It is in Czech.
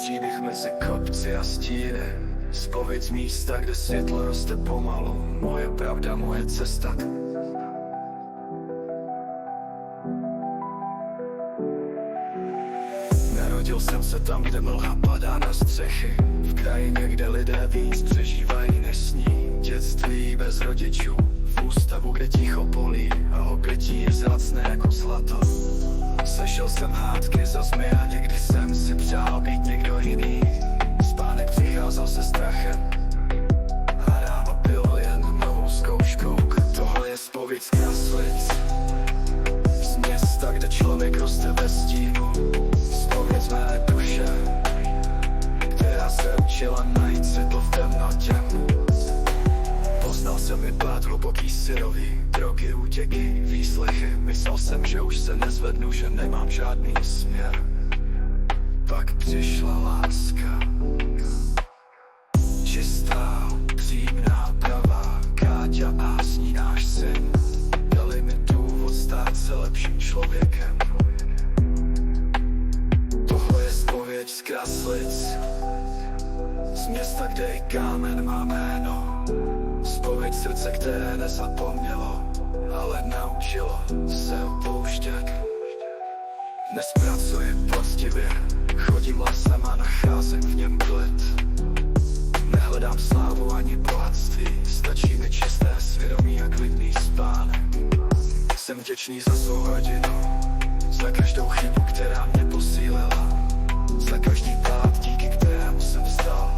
příběh mezi kopci a stíny, zpověď z místa, kde světlo roste pomalu. Moje pravda, moje cesta. Narodil jsem se tam, kde mlha padá na střechy, v krajině, kde lidé víc přežívají než sní. Dětství bez rodičů, v ústavu, kde ticho polí a okrytí je vzácné jako zlato. Slyšel jsem hádky za zmy a někdy jsem si přál být někdo jiný. Spánek přicházel se strachem a ráno bylo jen novou zkouškou. Tohle je zpověď z Kraslic, z města, kde člověk roste ve stínu. Zpověď z mé duše, která se učila najít světlo v temnotě. Poznal jsem i pád hluboký syrový, drogy, útěky, výslechy. Myslel jsem, že už se nezvednu, že nemám žádný směr. Pak přišla láska, čistá, upřímná, pravá. Káťa a s ní náš syn dali mi důvod stát se lepším člověkem. Tohle je zpověď z Kraslic, z města, kde i kámen má jméno. Zpověď srdce, které nezapomnělo, ale naučilo se opouštět. Dnes pracuji poctivě, chodím lesem a nacházím v něm klid. Nehledám slávu ani bohatství, stačí mi čisté svědomí a klidný spánek. Jsem vděčný za svou rodinu, za každou chybu, která mě posílila, za každý pád, díky kterému jsem vstal.